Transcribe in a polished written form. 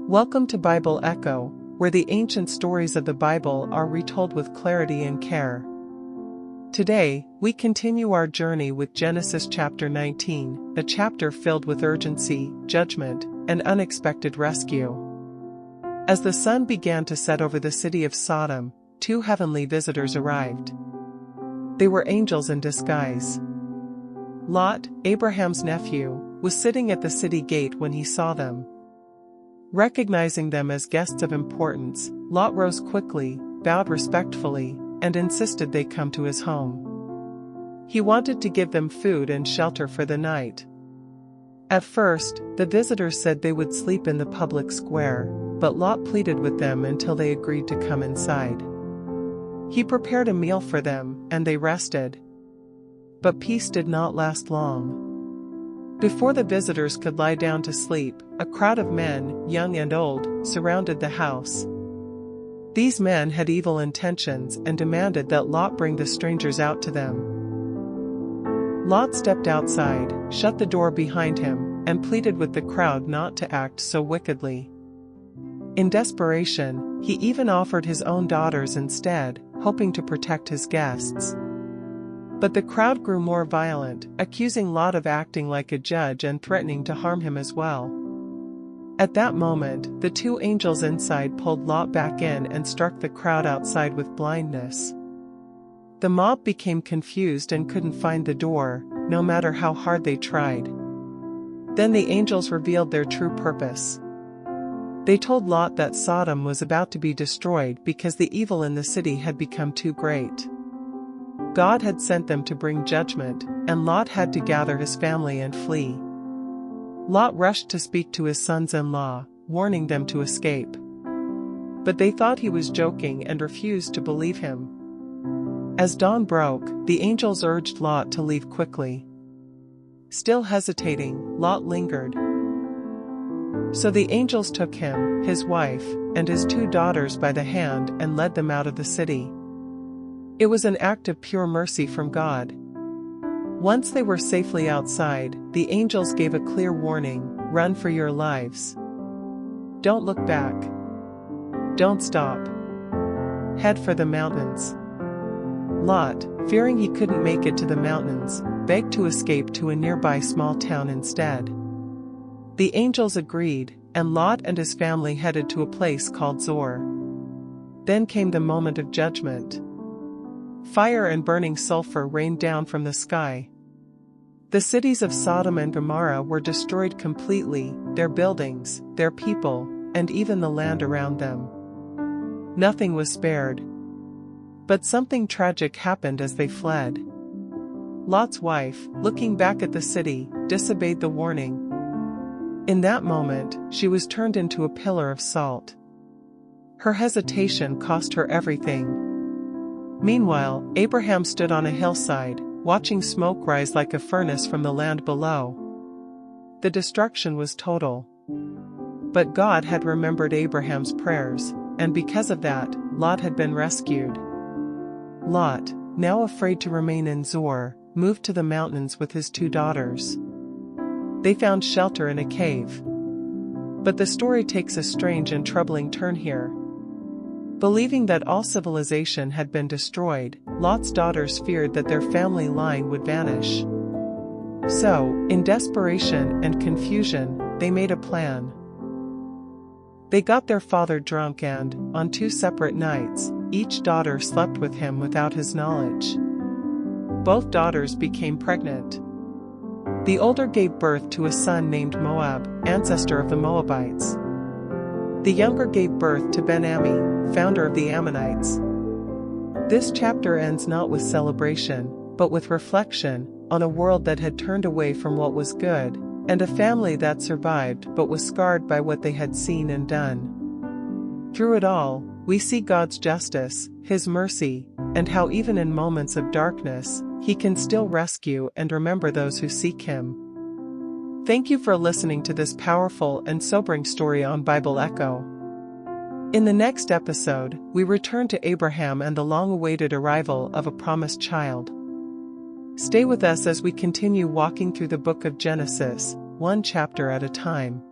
Welcome to Bible Echo, where the ancient stories of the Bible are retold with clarity and care. Today, we continue our journey with Genesis chapter 19, a chapter filled with urgency, judgment, and unexpected rescue. As the sun began to set over the city of Sodom, two heavenly visitors arrived. They were angels in disguise. Lot, Abraham's nephew, was sitting at the city gate when he saw them. Recognizing them as guests of importance, Lot rose quickly, bowed respectfully, and insisted they come to his home. He wanted to give them food and shelter for the night. At first, the visitors said they would sleep in the public square, but Lot pleaded with them until they agreed to come inside. He prepared a meal for them, and they rested. But peace did not last long. Before the visitors could lie down to sleep, a crowd of men, young and old, surrounded the house. These men had evil intentions and demanded that Lot bring the strangers out to them. Lot stepped outside, shut the door behind him, and pleaded with the crowd not to act so wickedly. In desperation, he even offered his own daughters instead, hoping to protect his guests. But the crowd grew more violent, accusing Lot of acting like a judge and threatening to harm him as well. At that moment, the two angels inside pulled Lot back in and struck the crowd outside with blindness. The mob became confused and couldn't find the door, no matter how hard they tried. Then the angels revealed their true purpose. They told Lot that Sodom was about to be destroyed because the evil in the city had become too great. God had sent them to bring judgment, and Lot had to gather his family and flee. Lot rushed to speak to his sons-in-law, warning them to escape. But they thought he was joking and refused to believe him. As dawn broke, the angels urged Lot to leave quickly. Still hesitating, Lot lingered. So the angels took him, his wife, and his two daughters by the hand and led them out of the city. It was an act of pure mercy from God. Once they were safely outside, the angels gave a clear warning: run for your lives. Don't look back. Don't stop. Head for the mountains. Lot, fearing he couldn't make it to the mountains, begged to escape to a nearby small town instead. The angels agreed, and Lot and his family headed to a place called Zoar. Then came the moment of judgment. Fire and burning sulfur rained down from the sky. The cities of Sodom and Gomorrah were destroyed completely, their buildings, their people, and even the land around them. Nothing was spared. But something tragic happened as they fled. Lot's wife, looking back at the city, disobeyed the warning. In that moment, she was turned into a pillar of salt. Her hesitation cost her everything. Meanwhile, Abraham stood on a hillside, watching smoke rise like a furnace from the land below. The destruction was total. But God had remembered Abraham's prayers, and because of that, Lot had been rescued. Lot, now afraid to remain in Zoar, moved to the mountains with his two daughters. They found shelter in a cave. But the story takes a strange and troubling turn here. Believing that all civilization had been destroyed, Lot's daughters feared that their family line would vanish. So, in desperation and confusion, they made a plan. They got their father drunk and, on two separate nights, each daughter slept with him without his knowledge. Both daughters became pregnant. The older gave birth to a son named Moab, ancestor of the Moabites. The younger gave birth to Ben-Ammi, founder of the Ammonites. This chapter ends not with celebration, but with reflection on a world that had turned away from what was good, and a family that survived but was scarred by what they had seen and done. Through it all, we see God's justice, His mercy, and how even in moments of darkness, He can still rescue and remember those who seek Him. Thank you for listening to this powerful and sobering story on Bible Echo. In the next episode, we return to Abraham and the long-awaited arrival of a promised child. Stay with us as we continue walking through the book of Genesis, one chapter at a time.